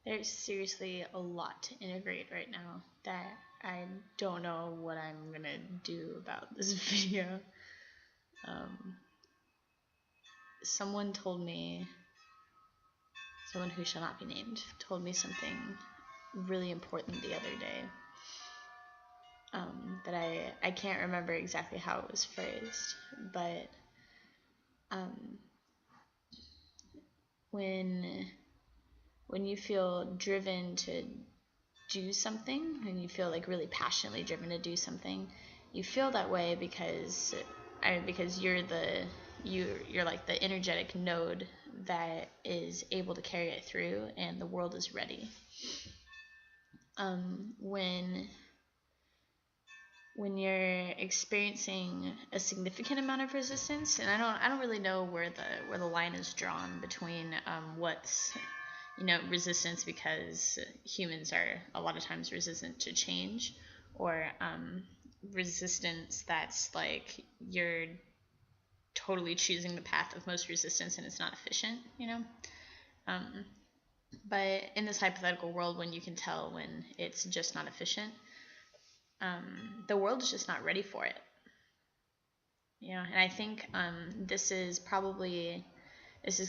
There's seriously a lot to integrate right now that I don't know what I'm gonna do about this video. Um, someone told me, someone who shall not be named, told me something really important the other day. That I can't remember exactly how it was phrased, but um, when you feel driven to do something, when you feel like really passionately driven to do something, you feel that way because you're like the energetic node that is able to carry it through, and the world is ready. When you're experiencing a significant amount of resistance, and I don't really know where the line is drawn between what's resistance because humans are a lot of times resistant to change, or resistance that's like you're totally choosing the path of most resistance and it's not efficient, but in this hypothetical world, when you can tell when it's just not efficient, the world is just not ready for it. And I think this is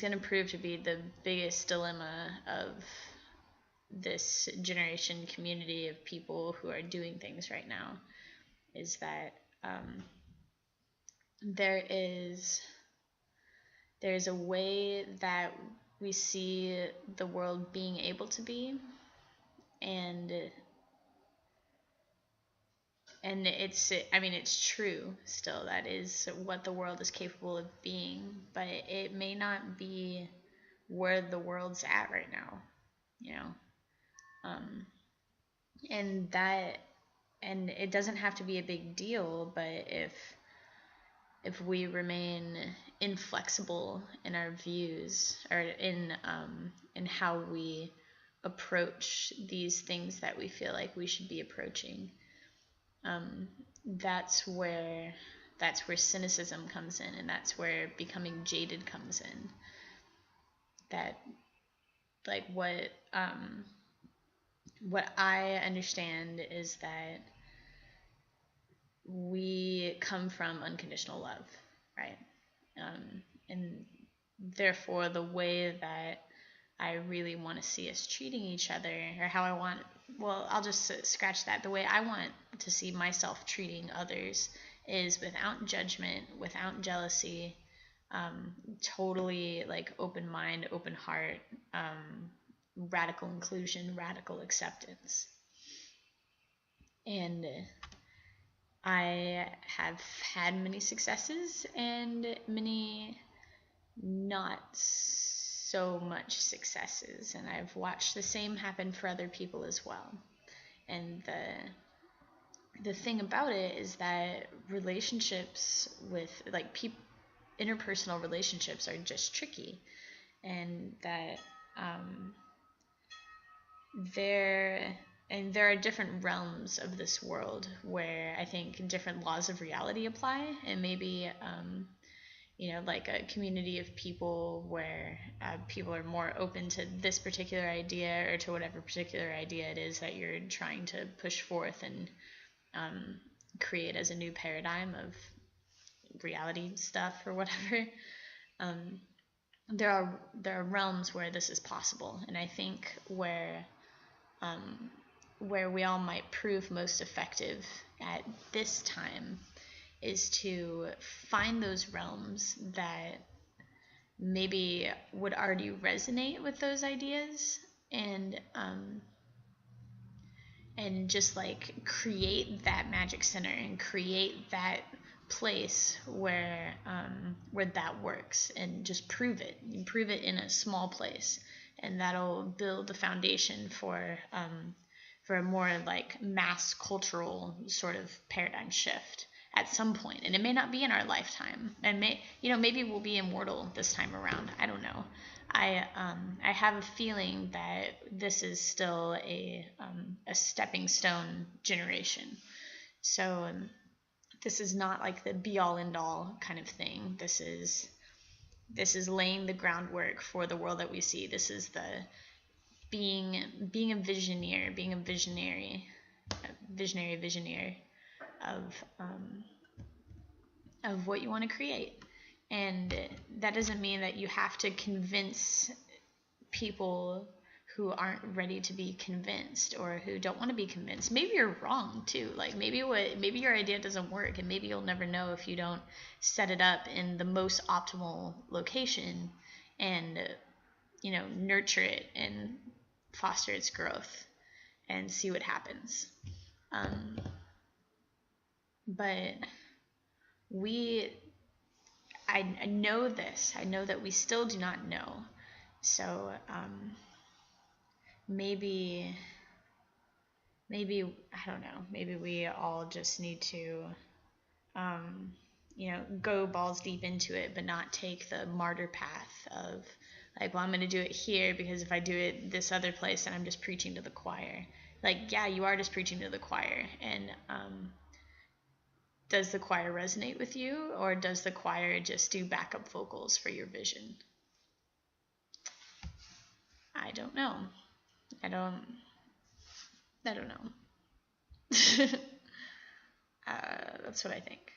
going to prove to be the biggest dilemma of this generation community of people who are doing things right now, is that there's a way that we see the world being able to be, and it's true still. That is what the world is capable of being, but it may not be where the world's at right now, and it doesn't have to be a big deal, but if we remain inflexible in our views, or in how we approach these things that we feel like we should be approaching, that's where cynicism comes in, and that's where becoming jaded comes in. That, like, what I understand is that we come from unconditional love, right? And therefore, the way that I really want to see us treating each other, or how I want, well, I'll just scratch that. The way I want to see myself treating others is without judgment, without jealousy, totally like open mind, open heart, radical inclusion, radical acceptance. And I have had many successes and many not so much successes, and I've watched the same happen for other people as well. And the thing about it is that relationships with interpersonal relationships are just tricky, and that there are different realms of this world where I think different laws of reality apply, and maybe like a community of people where people are more open to this particular idea, or to whatever particular idea it is that you're trying to push forth and create as a new paradigm of reality stuff or whatever. There are realms where this is possible, and I think where we all might prove most effective at this time is to find those realms that maybe would already resonate with those ideas, and just like create that magic center and create that place where that works, and just prove it in a small place, and that'll build the foundation for a more like mass cultural sort of paradigm shift at some point. And it may not be in our lifetime, and maybe we'll be immortal this time around. I don't know. I have a feeling that this is still a stepping stone generation. So this is not like the be all end all kind of thing. This is laying the groundwork for the world that we see. This is being a visionary, visionary of what you want to create. And that doesn't mean that you have to convince people who aren't ready to be convinced or who don't want to be convinced. Maybe you're wrong too. Like maybe your idea doesn't work, and maybe you'll never know if you don't set it up in the most optimal location and nurture it and foster its growth and see what happens. But I know this. I know that we still do not know. So maybe I don't know. Maybe we all just need to go balls deep into it, but not take the martyr path of like, well, I'm going to do it here because if I do it this other place, then I'm just preaching to the choir. Like, yeah, you are just preaching to the choir. And does the choir resonate with you, or does the choir just do backup vocals for your vision? I don't know. I don't know. That's what I think.